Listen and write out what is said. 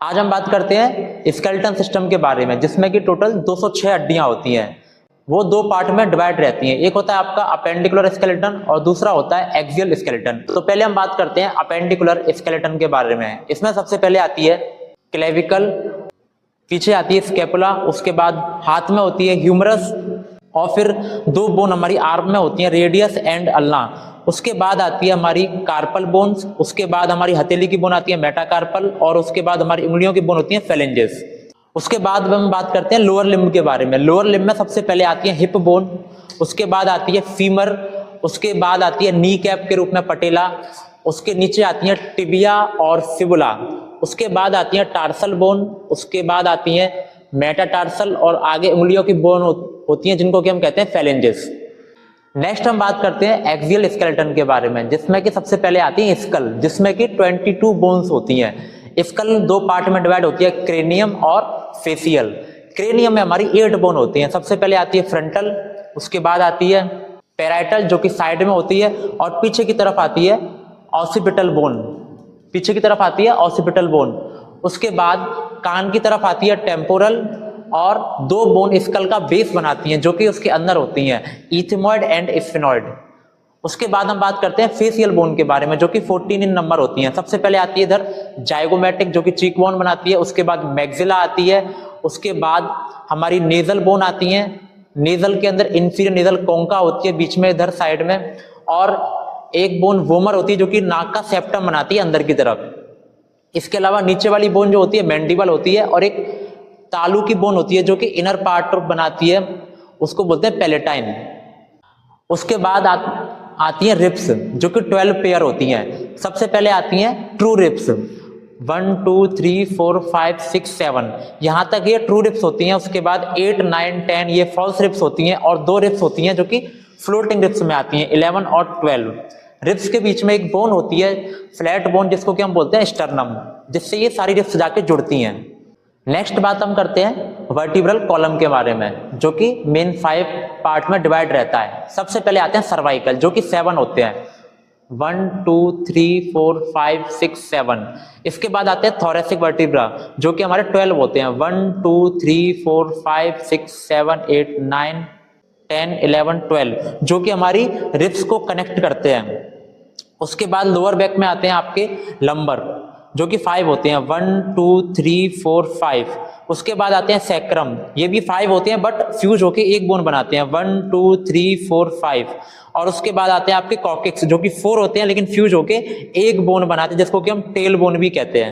आज हम बात करते हैं स्केलेटन सिस्टम के बारे में, जिसमें कि टोटल 206 हड्डियां होती हैं। वो दो पार्ट में डिवाइड रहती हैं। एक होता है आपका अपेंडिकुलर स्केलेटन और दूसरा होता है एक्सियल स्केलेटन। तो पहले हम बात करते हैं अपेंडिकुलर स्केलेटन के बारे में। इसमें सबसे पहले आती है क्लेविकल, पीछे आती है स्कैपुला, उसके बाद हाथ में होती है ह्यूमरस और फिर दो बोन हमारी आर्म में होती हैं, रेडियस एंड अल्ना। उसके बाद आती है हमारी कार्पल बोन्स, उसके बाद हमारी हथेली की बोन आती है मेटाकार्पल और उसके बाद हमारी उंगलियों की बोन होती है फेलेंजेस। उसके बाद हम बात करते हैं लोअर लिम्ब के बारे में। लोअर लिम्ब में सबसे पहले आती है हिप बोन, उसके बाद आती है फीमर, उसके बाद आती है नी कैप के रूप में पटेला, उसके नीचे आती है टिबिया और फिबुला, उसके बाद आती है टार्सल बोन, उसके बाद आती है मेटाटार्सल और आगे उंगलियों की बोन होती हैं जिनको कि हम कहते हैं फेलेंजेस। नेक्स्ट हम बात करते हैं एक्सियल स्केलेटन के बारे में, जिसमें कि सबसे पहले आती है स्कल, जिसमें कि 22 बोन्स होती हैं। स्कल दो पार्ट में डिवाइड होती है, क्रेनियम और फेसियल। क्रेनियम में हमारी 8 बोन होती हैं। सबसे पहले आती है फ्रंटल, उसके बाद आती है पैराइटल जो कि साइड में होती है और पीछे की तरफ आती है ऑसिपिटल बोन, पीछे की तरफ आती है ऑसिपिटल बोन। उसके बाद कान की तरफ आती है टेम्पोरल और दो बोन स्कल का बेस बनाती हैं जो कि उसके अंदर होती हैं, इथिमॉइड एंड स्फेनॉइड। उसके बाद हम बात करते हैं फेसियल बोन के बारे में जो कि 14 इन नंबर होती हैं। सबसे पहले आती है इधर जाइगोमेटिक जो कि चीक बोन बनाती है, उसके बाद मैक्सिला आती है, उसके बाद हमारी नेजल बोन आती है। नेजल के अंदर इंफीरियर नेजल कोंका होती है बीच में इधर साइड में, और एक बोन वोमर होती है जो कि नाक का सेप्टम बनाती है अंदर की तरफ। इसके अलावा नीचे वाली बोन जो होती है मैंडिबल होती है और एक तालू की बोन होती है जो कि इनर पार्ट बनाती है, उसको बोलते हैं पैलेटाइन। उसके बाद आती है रिब्स जो कि 12 पेयर होती हैं। सबसे पहले आती हैं ट्रू रिब्स, 1 2 3 4 5 6 7, यहाँ तक ये ट्रू रिब्स होती हैं। उसके बाद 8 9 10 ये फॉल्स रिब्स होती हैं और दो रिब्स होती हैं जो कि फ्लोटिंग रिब्स में आती हैं, 11 और 12। रिब्स के बीच में एक बोन होती है फ्लैट बोन जिसको कि हम बोलते हैं स्टर्नम, जिससे ये सारी रिब्स जाके जुड़ती हैं। नेक्स्ट बात हम करते हैं वर्टिब्रल कॉलम के बारे में जो कि मेन 5 पार्ट में डिवाइड रहता है। सबसे पहले आते हैं सर्वाइकल जो कि 7 होते हैं, 1 2 3 4 5 6 7। इसके बाद आते हैं थोरेसिक वर्टिब्रा जो कि हमारे 12 होते हैं, 1 2 3 4 5 6 7 8 9 10 11 12, जो कि हमारी रिब्स को कनेक्ट करते हैं। उसके बाद लोअर बैक में आते हैं आपके लंबर जो कि 5 होते हैं, 1 2 3 4 5। उसके बाद आते हैं सैक्रम, ये भी 5 होते हैं बट फ्यूज होके एक बोन बनाते हैं, 1 2 3 4 5। और उसके बाद आते हैं आपके कॉकेक्स जो कि 4 होते हैं लेकिन फ्यूज होके एक बोन बनाते हैं जिसको कि हम टेल बोन भी कहते हैं।